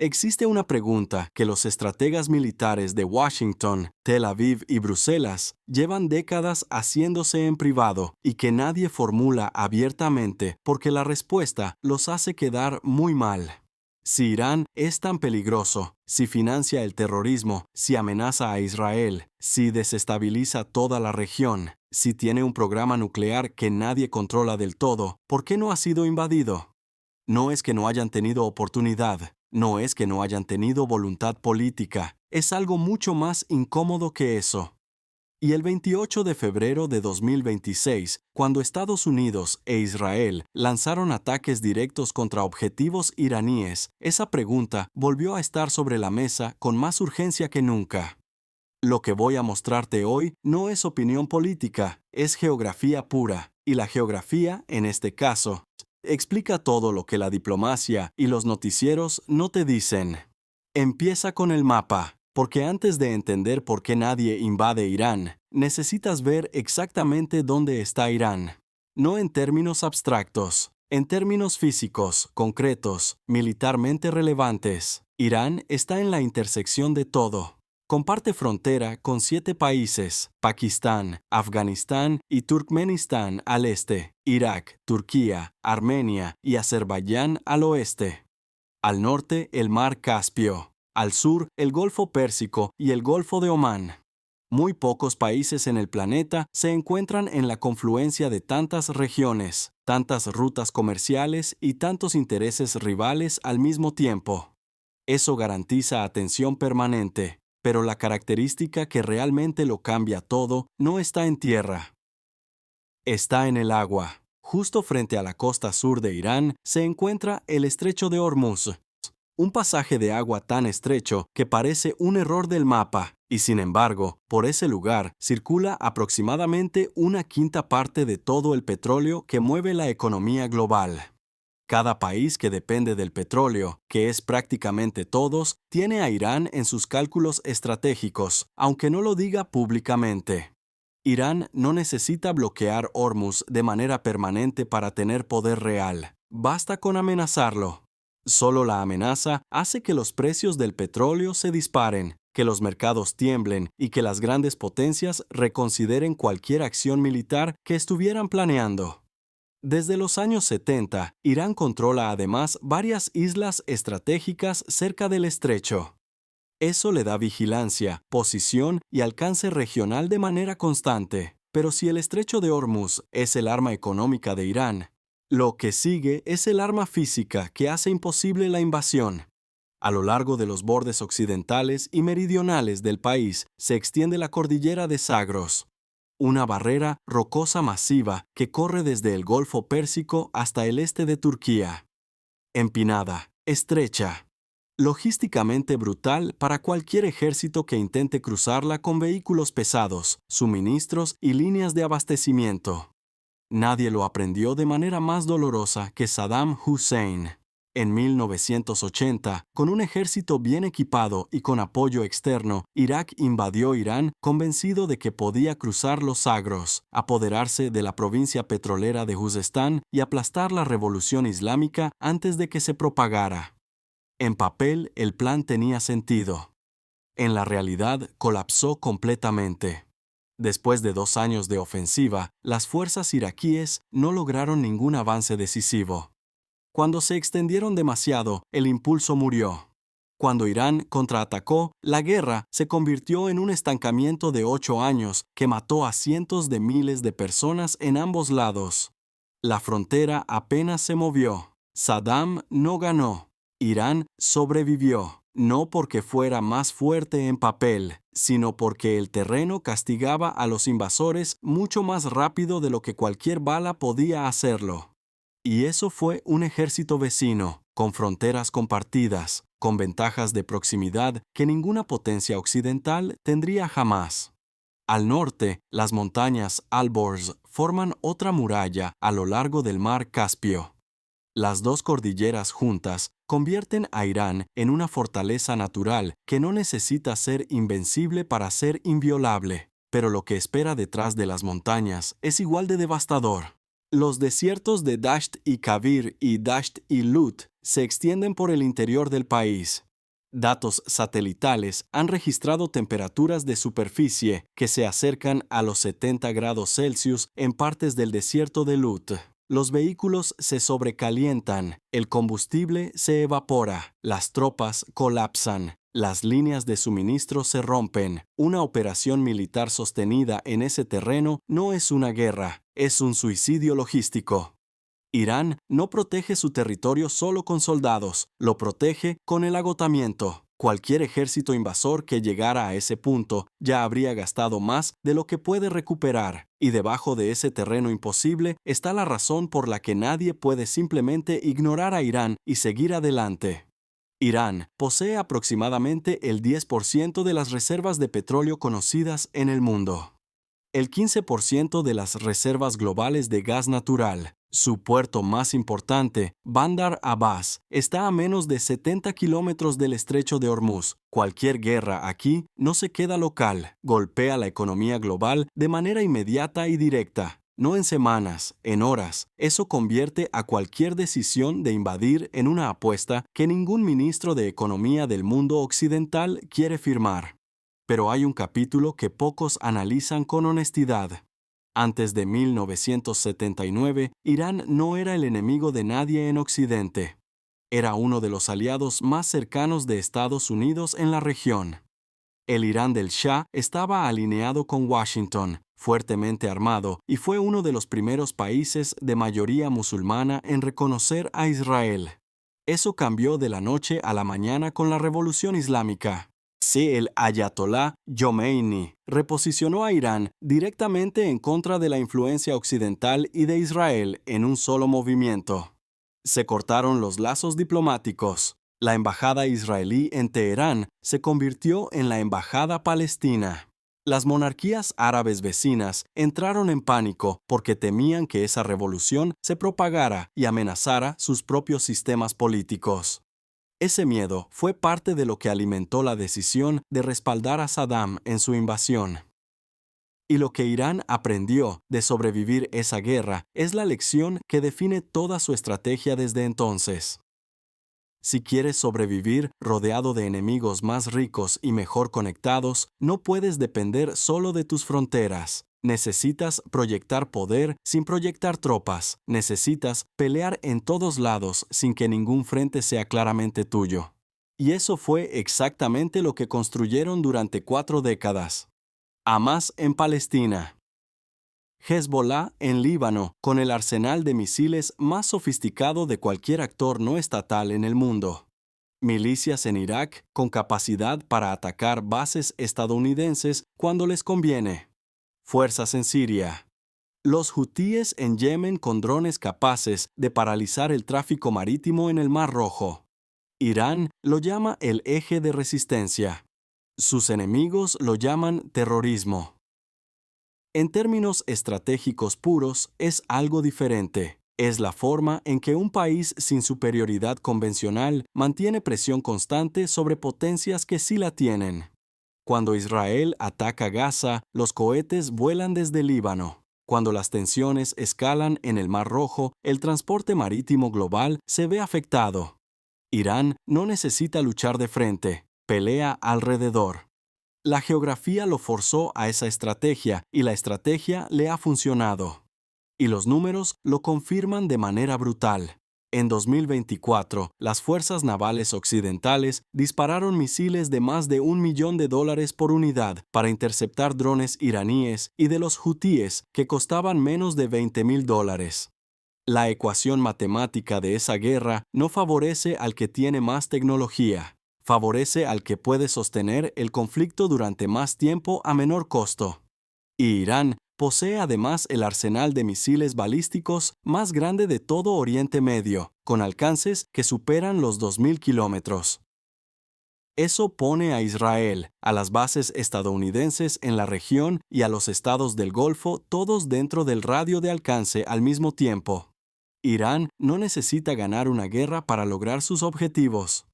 Existe una pregunta que los estrategas militares de Washington, Tel Aviv y Bruselas llevan décadas haciéndose en privado y que nadie formula abiertamente porque la respuesta los hace quedar muy mal. Si Irán es tan peligroso, si financia el terrorismo, si amenaza a Israel, si desestabiliza toda la región, si tiene un programa nuclear que nadie controla del todo, ¿por qué no ha sido invadido? No es que no hayan tenido oportunidad, no es que no hayan tenido voluntad política, es algo mucho más incómodo que eso. Y el 28 de febrero de 2026, cuando Estados Unidos e Israel lanzaron ataques directos contra objetivos iraníes, esa pregunta volvió a estar sobre la mesa con más urgencia que nunca. Lo que voy a mostrarte hoy no es opinión política, es geografía pura, y la geografía, en este caso, explica todo lo que la diplomacia y los noticieros no te dicen. Empieza con el mapa. Porque antes de entender por qué nadie invade Irán, necesitas ver exactamente dónde está Irán. No en términos abstractos, en términos físicos, concretos, militarmente relevantes. Irán está en la intersección de todo. Comparte frontera con 7 países: Pakistán, Afganistán y Turkmenistán al este, Irak, Turquía, Armenia y Azerbaiyán al oeste. Al norte, el mar Caspio. Al sur, el Golfo Pérsico y el Golfo de Omán. Muy pocos países en el planeta se encuentran en la confluencia de tantas regiones, tantas rutas comerciales y tantos intereses rivales al mismo tiempo. Eso garantiza atención permanente, pero la característica que realmente lo cambia todo no está en tierra. Está en el agua. Justo frente a la costa sur de Irán se encuentra el Estrecho de Hormuz. Un pasaje de agua tan estrecho que parece un error del mapa, y sin embargo, por ese lugar circula aproximadamente 1/5 parte de todo el petróleo que mueve la economía global. Cada país que depende del petróleo, que es prácticamente todos, tiene a Irán en sus cálculos estratégicos, aunque no lo diga públicamente. Irán no necesita bloquear Hormuz de manera permanente para tener poder real. Basta con amenazarlo. Solo la amenaza hace que los precios del petróleo se disparen, que los mercados tiemblen y que las grandes potencias reconsideren cualquier acción militar que estuvieran planeando. Desde los años 70, Irán controla además varias islas estratégicas cerca del estrecho. Eso le da vigilancia, posición y alcance regional de manera constante. Pero si el estrecho de Hormuz es el arma económica de Irán, lo que sigue es el arma física que hace imposible la invasión. A lo largo de los bordes occidentales y meridionales del país se extiende la cordillera de Zagros, una barrera rocosa masiva que corre desde el Golfo Pérsico hasta el este de Turquía. Empinada, estrecha, logísticamente brutal para cualquier ejército que intente cruzarla con vehículos pesados, suministros y líneas de abastecimiento. Nadie lo aprendió de manera más dolorosa que Saddam Hussein. En 1980, con un ejército bien equipado y con apoyo externo, Irak invadió Irán convencido de que podía cruzar los Zagros, apoderarse de la provincia petrolera de Juzestán y aplastar la revolución islámica antes de que se propagara. En papel, el plan tenía sentido. En la realidad, colapsó completamente. Después de 2 años de ofensiva, las fuerzas iraquíes no lograron ningún avance decisivo. Cuando se extendieron demasiado, el impulso murió. Cuando Irán contraatacó, la guerra se convirtió en un estancamiento de 8 años que mató a cientos de miles de personas en ambos lados. La frontera apenas se movió. Saddam no ganó. Irán sobrevivió. No porque fuera más fuerte en papel, sino porque el terreno castigaba a los invasores mucho más rápido de lo que cualquier bala podía hacerlo. Y eso fue un ejército vecino, con fronteras compartidas, con ventajas de proximidad que ninguna potencia occidental tendría jamás. Al norte, las montañas Alborz forman otra muralla a lo largo del mar Caspio. Las 2 cordilleras juntas convierten a Irán en una fortaleza natural que no necesita ser invencible para ser inviolable, pero lo que espera detrás de las montañas es igual de devastador. Los desiertos de Dasht y Kavir y Dasht y Lut se extienden por el interior del país, Datos satelitales han registrado temperaturas de superficie que se acercan a los 70 grados Celsius en partes del desierto de Lut. Los vehículos se sobrecalientan, el combustible se evapora, las tropas colapsan, las líneas de suministro se rompen. Una operación militar sostenida en ese terreno no es una guerra, es un suicidio logístico. Irán no protege su territorio solo con soldados, lo protege con el agotamiento. Cualquier ejército invasor que llegara a ese punto ya habría gastado más de lo que puede recuperar, y debajo de ese terreno imposible está la razón por la que nadie puede simplemente ignorar a Irán y seguir adelante. Irán posee aproximadamente el 10% de las reservas de petróleo conocidas en el mundo. El 15% de las reservas globales de gas natural. Su puerto más importante, Bandar Abbas, está a menos de 70 kilómetros del estrecho de Hormuz. Cualquier guerra aquí no se queda local, golpea la economía global de manera inmediata y directa. No en semanas, en horas. Eso convierte a cualquier decisión de invadir en una apuesta que ningún ministro de Economía del mundo occidental quiere firmar. Pero hay un capítulo que pocos analizan con honestidad. Antes de 1979, Irán no era el enemigo de nadie en Occidente. Era uno de los aliados más cercanos de Estados Unidos en la región. El Irán del Shah estaba alineado con Washington, fuertemente armado, y fue uno de los primeros países de mayoría musulmana en reconocer a Israel. Eso cambió de la noche a la mañana con la Revolución Islámica. El ayatolá Jomeini reposicionó a Irán directamente en contra de la influencia occidental y de Israel en un solo movimiento. Se cortaron los lazos diplomáticos. La embajada israelí en Teherán se convirtió en la embajada palestina. Las monarquías árabes vecinas entraron en pánico porque temían que esa revolución se propagara y amenazara sus propios sistemas políticos. Ese miedo fue parte de lo que alimentó la decisión de respaldar a Saddam en su invasión. Y lo que Irán aprendió de sobrevivir esa guerra es la lección que define toda su estrategia desde entonces. Si quieres sobrevivir rodeado de enemigos más ricos y mejor conectados, no puedes depender solo de tus fronteras. Necesitas proyectar poder sin proyectar tropas. Necesitas pelear en todos lados sin que ningún frente sea claramente tuyo. Y eso fue exactamente lo que construyeron durante 4 décadas. Hamas en Palestina. Hezbollah en Líbano, con el arsenal de misiles más sofisticado de cualquier actor no estatal en el mundo. Milicias en Irak, con capacidad para atacar bases estadounidenses cuando les conviene. Fuerzas en Siria. Los hutíes en Yemen con drones capaces de paralizar el tráfico marítimo en el Mar Rojo. Irán lo llama el eje de resistencia. Sus enemigos lo llaman terrorismo. En términos estratégicos puros, es algo diferente. Es la forma en que un país sin superioridad convencional mantiene presión constante sobre potencias que sí la tienen. Cuando Israel ataca Gaza, los cohetes vuelan desde Líbano. Cuando las tensiones escalan en el Mar Rojo, el transporte marítimo global se ve afectado. Irán no necesita luchar de frente, pelea alrededor. La geografía lo forzó a esa estrategia y la estrategia le ha funcionado. Y los números lo confirman de manera brutal. En 2024, las fuerzas navales occidentales dispararon misiles de más de $1 millón por unidad para interceptar drones iraníes y de los hutíes que costaban menos de $20,000. La ecuación matemática de esa guerra no favorece al que tiene más tecnología. Favorece al que puede sostener el conflicto durante más tiempo a menor costo. Y Irán posee además el arsenal de misiles balísticos más grande de todo Oriente Medio, con alcances que superan los 2.000 kilómetros. Eso pone a Israel, a las bases estadounidenses en la región y a los estados del Golfo todos dentro del radio de alcance al mismo tiempo. Irán no necesita ganar una guerra para lograr sus objetivos.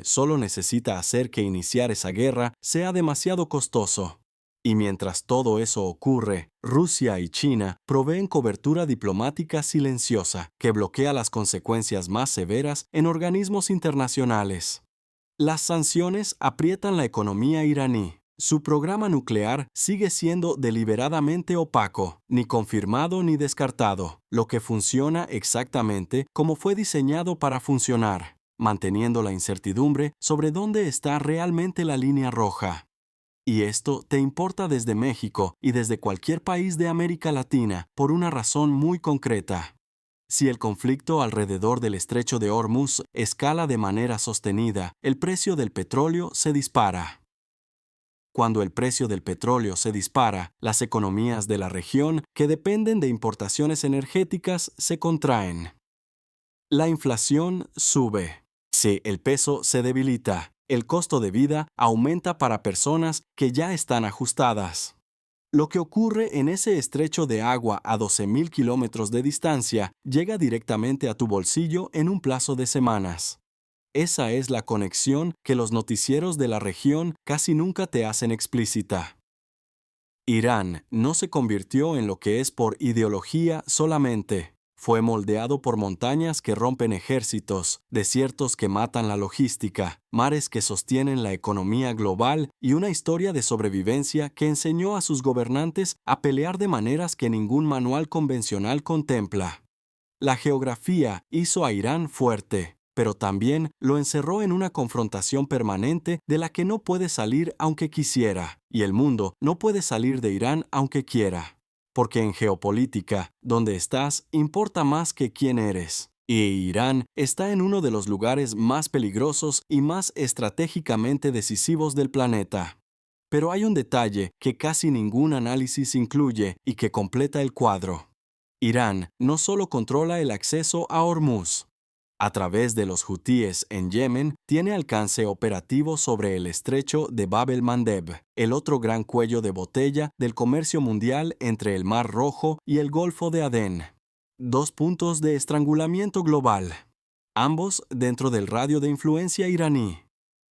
Solo necesita hacer que iniciar esa guerra sea demasiado costoso. Y mientras todo eso ocurre, Rusia y China proveen cobertura diplomática silenciosa que bloquea las consecuencias más severas en organismos internacionales. Las sanciones aprietan la economía iraní. Su programa nuclear sigue siendo deliberadamente opaco, ni confirmado ni descartado, lo que funciona exactamente como fue diseñado para funcionar, manteniendo la incertidumbre sobre dónde está realmente la línea roja. Y esto te importa desde México y desde cualquier país de América Latina por una razón muy concreta. Si el conflicto alrededor del estrecho de Hormuz escala de manera sostenida, el precio del petróleo se dispara. Cuando el precio del petróleo se dispara, las economías de la región, que dependen de importaciones energéticas, se contraen. La inflación sube. Si el peso se debilita, el costo de vida aumenta para personas que ya están ajustadas. Lo que ocurre en ese estrecho de agua a 12,000 kilómetros de distancia llega directamente a tu bolsillo en un plazo de semanas. Esa es la conexión que los noticieros de la región casi nunca te hacen explícita. Irán no se convirtió en lo que es por ideología solamente. Fue moldeado por montañas que rompen ejércitos, desiertos que matan la logística, mares que sostienen la economía global y una historia de sobrevivencia que enseñó a sus gobernantes a pelear de maneras que ningún manual convencional contempla. La geografía hizo a Irán fuerte, pero también lo encerró en una confrontación permanente de la que no puede salir aunque quisiera, y el mundo no puede salir de Irán aunque quiera. Porque en geopolítica, donde estás importa más que quién eres. Y Irán está en uno de los lugares más peligrosos y más estratégicamente decisivos del planeta. Pero hay un detalle que casi ningún análisis incluye y que completa el cuadro. Irán no solo controla el acceso a Hormuz. A través de los hutíes en Yemen, tiene alcance operativo sobre el estrecho de Bab el-Mandeb, el otro gran cuello de botella del comercio mundial entre el Mar Rojo y el Golfo de Adén. 2 puntos de estrangulamiento global, ambos dentro del radio de influencia iraní.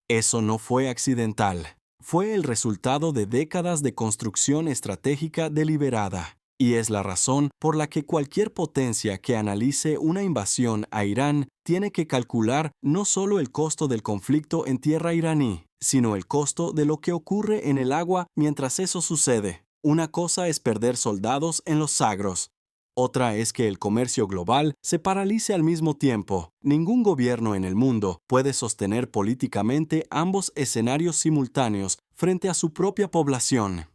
Eso no fue accidental. Fue el resultado de décadas de construcción estratégica deliberada. Y es la razón por la que cualquier potencia que analice una invasión a Irán tiene que calcular no solo el costo del conflicto en tierra iraní, sino el costo de lo que ocurre en el agua mientras eso sucede. Una cosa es perder soldados en los Zagros. Otra es que el comercio global se paralice al mismo tiempo. Ningún gobierno en el mundo puede sostener políticamente ambos escenarios simultáneos frente a su propia población.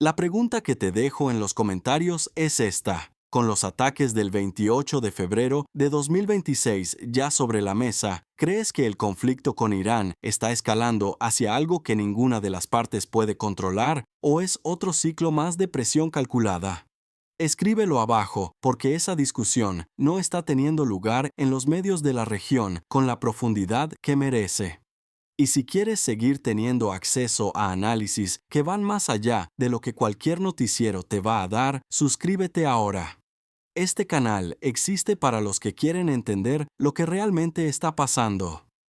La pregunta que te dejo en los comentarios es esta. Con los ataques del 28 de febrero de 2026 ya sobre la mesa, ¿crees que el conflicto con Irán está escalando hacia algo que ninguna de las partes puede controlar o es otro ciclo más de presión calculada? Escríbelo abajo, porque esa discusión no está teniendo lugar en los medios de la región con la profundidad que merece. Y si quieres seguir teniendo acceso a análisis que van más allá de lo que cualquier noticiero te va a dar, suscríbete ahora. Este canal existe para los que quieren entender lo que realmente está pasando.